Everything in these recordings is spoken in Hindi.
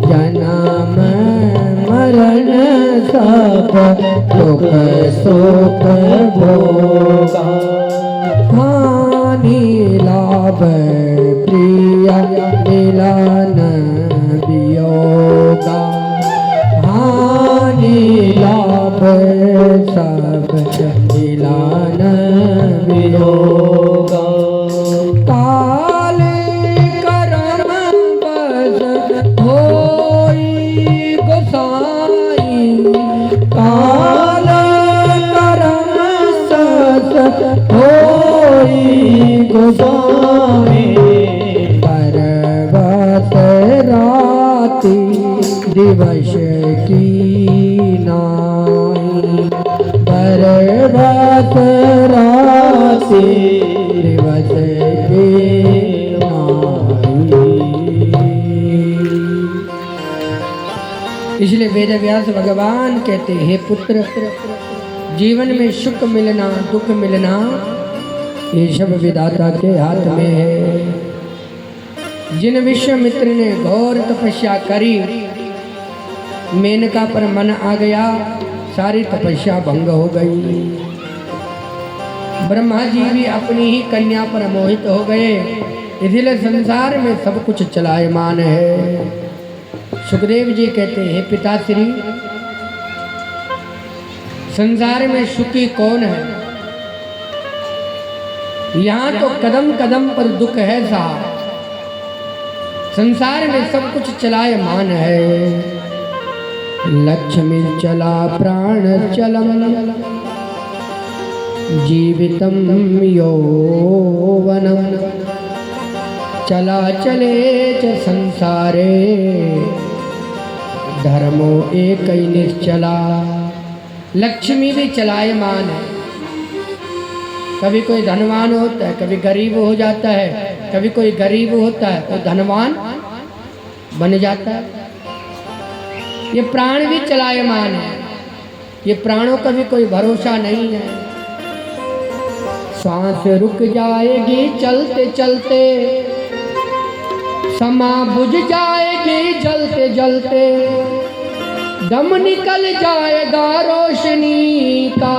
जन्म मरण सब दुख सुख भोगा, हानि लाभ प्रिय मिलन वियोगा, हानि लाभ सब मिलन वियोगा। काल करम बस होई गोसाई, काल करम सस होई गोसाई, पर्वत राति दिवस की नाई, पर्वत राति दिवस की नाई। इसलिए वेद व्यास भगवान कहते हैं, हे पुत्र, जीवन में सुख मिलना दुख मिलना ये सब विधाता के हाथ में है। जिन विश्वामित्र ने घोर तपस्या करी, मेनका पर मन आ गया, सारी तपस्या भंग हो गई। ब्रह्मा जी भी अपनी ही कन्या पर मोहित हो गए, इसलिए संसार में सब कुछ चलायमान है। सुखदेव जी कहते हैं, पिताश्री, संसार में सुखी कौन है? यहाँ तो कदम कदम पर दुख है साहब। संसार में सब कुछ चलायमान है। लक्ष्मी चला प्राण चलम, जीवितम यौवनम, चला चले च संसारे, धर्मो एक ही निश्चला। लक्ष्मी भी चलायमान है। कभी कोई धनवान होता है, कभी गरीब हो जाता है, कभी कोई गरीब होता है तो धनवान बन जाता है। ये प्राण भी चलायमान है। ये प्राणों का भी कोई भरोसा नहीं है। सांस रुक जाएगी चलते चलते, समा बुझ जाएगी जलते जलते, दम निकल जाएगा रोशनी का,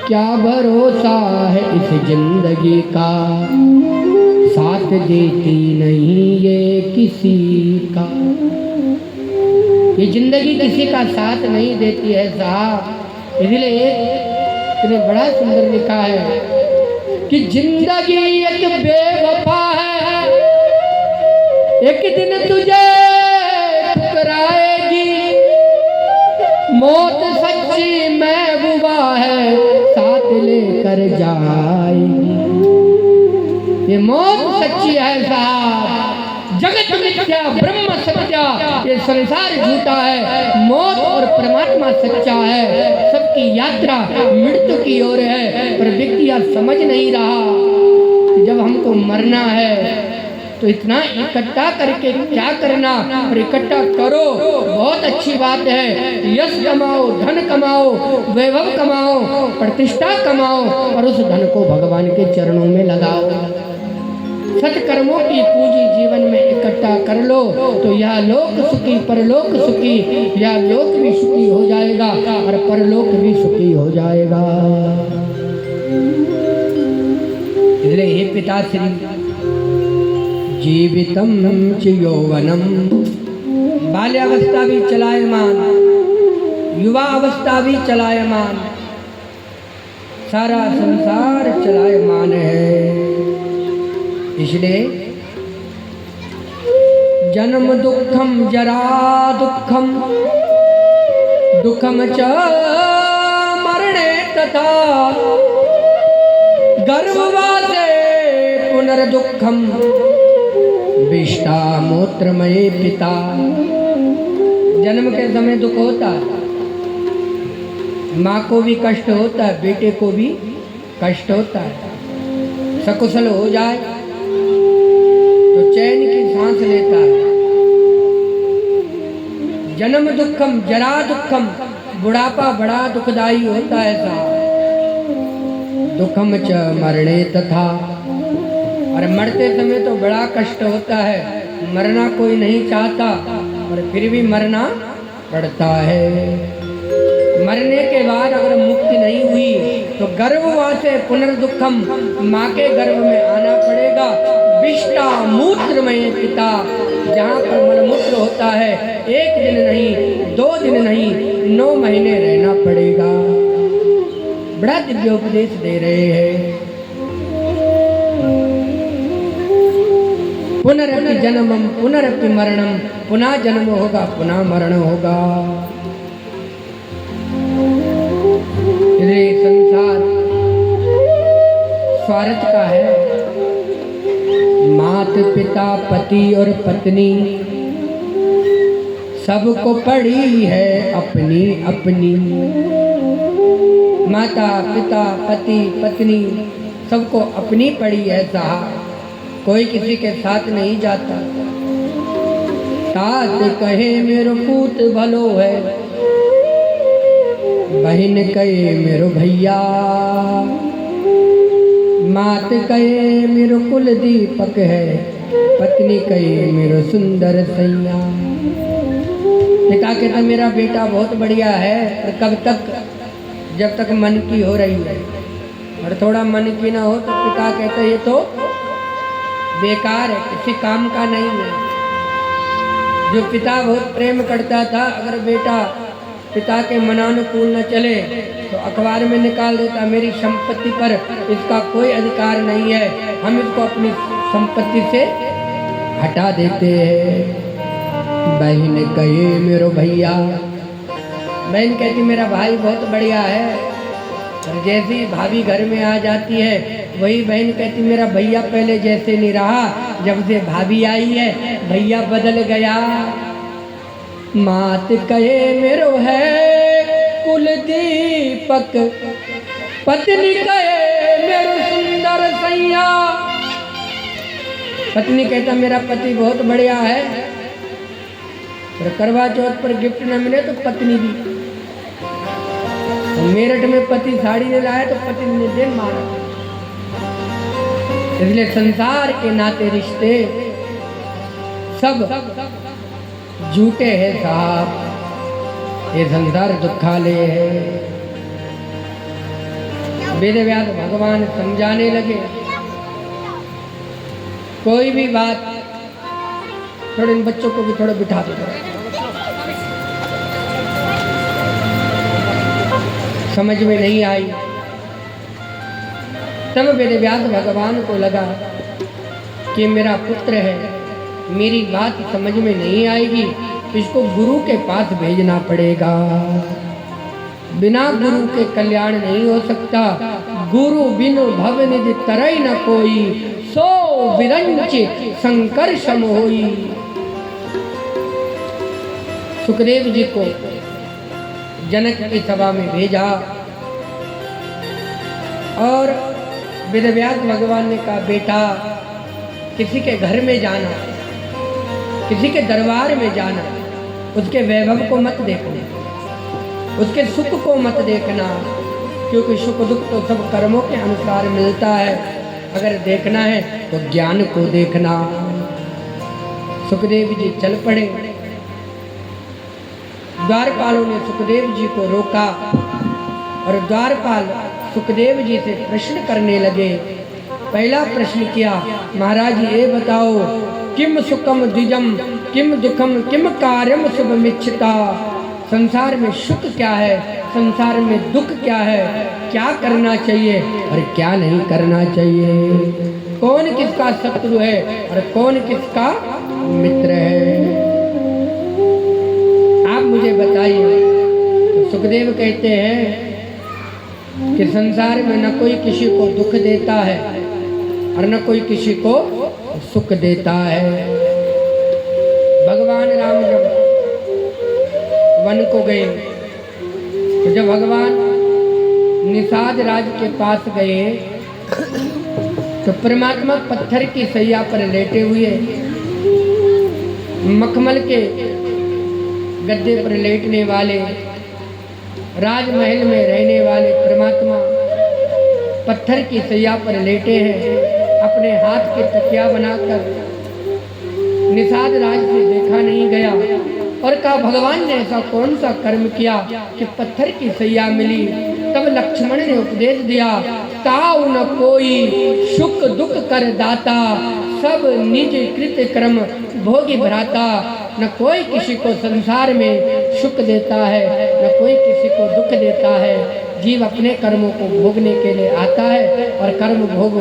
क्या भरोसा है इस जिंदगी का, साथ देती नहीं ये किसी का। ये जिंदगी किसी का साथ नहीं देती है साहब। इसलिए इसने बड़ा सुंदर लिखा है कि जिंदगी एक बेवफा है, एक दिन तुझे ठुकराएगी, मौत सच्ची महबूबा है, साथ लेकर जाएगी। ये मौत सच्ची है साहब। जगत मिथ्या ब्रह्म सत्या, ये संसार झूठा है, मौत और परमात्मा सच्चा है। सबकी यात्रा मृत्यु की ओर है, पर व्यक्ति यह समझ नहीं रहा कि जब हमको मरना है तो इतना इकट्ठा करके क्या करना, और इकट्ठा करो बहुत अच्छी बात है। यश कमाओ, धन कमाओ, वैभव कमाओ, प्रतिष्ठा कमाओ, और उस धन को भगवान के चरणों में लगाओ। सत्कर्मों की पूंजी जीवन में इकट्ठा कर लो तो यह लोक सुखी परलोक सुखी, यह लोक भी सुखी हो जाएगा और परलोक भी सुखी हो जाएगा। इसलिए हे पिताश्री, जीवितम च यौवनम, बाल्यावस्था भी चलायमान, युवा अवस्था भी चलायमान, सारा संसार चलायमान है। इसलिए जन्म दुखम जरा दुखम, दुखम च मरणे तथा, गर्भवासे पुनर्दुखम, विष्टा मूत्रमय पिता। जन्म के समय दुख होता है, माँ को भी कष्ट होता है, बेटे को भी कष्ट होता है। सकुशल हो जाए तो चैन की सांस लेता है। जन्म दुखम जरा दुखम, बुढ़ापा बड़ा दुखदाई होता है साहब। दुखम च मरणे तथा, और मरते समय तो बड़ा कष्ट होता है, मरना कोई नहीं चाहता और फिर भी मरना पड़ता है। मरने के बाद अगर मुक्ति नहीं हुई तो गर्भवासे पुनर्दुखम, माँ के गर्भ में आना पड़ेगा। विष्टा मूत्रमय पिता, जहाँ पर मलमूत्र होता है 1 दिन नहीं 2 दिन नहीं 9 महीने रहना पड़ेगा। बड़ा दिव्य उपदेश दे रहे हैं। पुनरपि जन्मम पुनरपि मरणम, पुनः जन्म होगा पुनः मरण होगा। ये संसार स्वार्थ का है। मात पिता पति और पत्नी सबको पड़ी है अपनी अपनी। माता पिता पति पत्नी सबको अपनी पड़ी है साहब, कोई किसी के साथ नहीं जाता। साथ कहे मेरो पूत भलो है, बहन कहे मेरो भैया, मात कहे मेरो कुल दीपक है, पत्नी कहे मेरो सुंदर सैया। पिता कहता मेरा बेटा बहुत बढ़िया है, पर कब तक? जब तक मन की हो रही है, और थोड़ा मन की ना हो तो पिता कहता ये तो बेकार है, किसी काम का नहीं है। जो पिता बहुत प्रेम करता था, अगर बेटा पिता के मनानुकूल न चले तो अखबार में निकाल देता, मेरी संपत्ति पर इसका कोई अधिकार नहीं है, हम इसको अपनी संपत्ति से हटा देते हैं। बहन कहे मेरो भैया, बहन कहती मेरा भाई बहुत बढ़िया है, और जैसे ही भाभी घर में आ जाती है वही बहन कहती मेरा भैया पहले जैसे नहीं रहा, जब से भाभी आई है भैया बदल गया। मात कहे मेरो है कुल दीपक, पत्नी कहे मेरो सुंदर सैया। पत्नी कहता मेरा पति बहुत बढ़िया है, और करवा चौथ पर गिफ्ट न मिले तो पत्नी भी। मेरठ में पति साड़ी ले लाया तो पत्नी ने दिन मारा। इसलिए संसार के नाते रिश्ते सब झूठे हैं साहब, ये संसार दुखालय है। वेद व्यास भगवान समझाने लगे, कोई भी बात थोड़े इन बच्चों को भी थोड़ा बिठा दो, समझ में नहीं आई। तब वेद व्यास भगवान को लगा कि मेरा पुत्र है, मेरी बात समझ में नहीं आएगी, इसको गुरु के पास भेजना पड़ेगा। बिना गुरु के कल्याण नहीं हो सकता। गुरु बिनु भव निधि तरई न कोई, सो विरंच संकर्षम होई। सुखदेव जी को जनक की सभा में भेजा और वेदव्यास भगवान ने कहा बेटा किसी के घर में जाना, किसी के दरबार में जाना, उसके वैभव को मत देखना, उसके सुख को मत देखना, क्योंकि सुख दुख तो सब कर्मों के अनुसार मिलता है। अगर देखना है तो ज्ञान को देखना। सुखदेव जी चल पड़े। द्वारपालों ने सुखदेव जी को रोका और द्वारपाल सुखदेव जी से प्रश्न करने लगे। पहला प्रश्न किया, महाराज ये बताओ, किम सुखम द्विजम किम दुखम किम कार्यम शुभमिच्छता। संसार में सुख क्या है, संसार में दुख क्या है, क्या करना चाहिए और क्या नहीं करना चाहिए, कौन किसका शत्रु है और कौन किसका मित्र है, आप मुझे बताइए। तो सुखदेव कहते हैं कि संसार में न कोई किसी को दुख देता है और न कोई किसी को सुख देता है। भगवान राम जब वन को गए तो जब भगवान निषाद राज के पास गए तो परमात्मा पत्थर की सैया पर लेटे हुए, मखमल के गद्दे पर लेटने वाले, राजमहल में रहने वाले परमात्मा पत्थर की सैया पर लेटे हैं। अपने हाथ के तकिया बनाकर निषाद राज से देखा नहीं गया और कहा भगवान ने ऐसा कौन सा कर्म किया कि पत्थर की सैया मिली। तब लक्ष्मण ने उपदेश दिया, ताऊ न कोई सुख दुख कर दाता, सब निज कृत कर्म भोगी भ्राता। न कोई किसी को संसार में सुख देता है, न कोई किसी को दुख देता है। जीव अपने कर्मों को भोगने के लिए आता है और कर्म भोग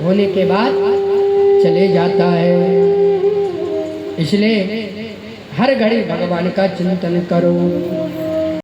होने के बाद चले जाता है। इसलिए हर घड़ी भगवान का चिंतन करो।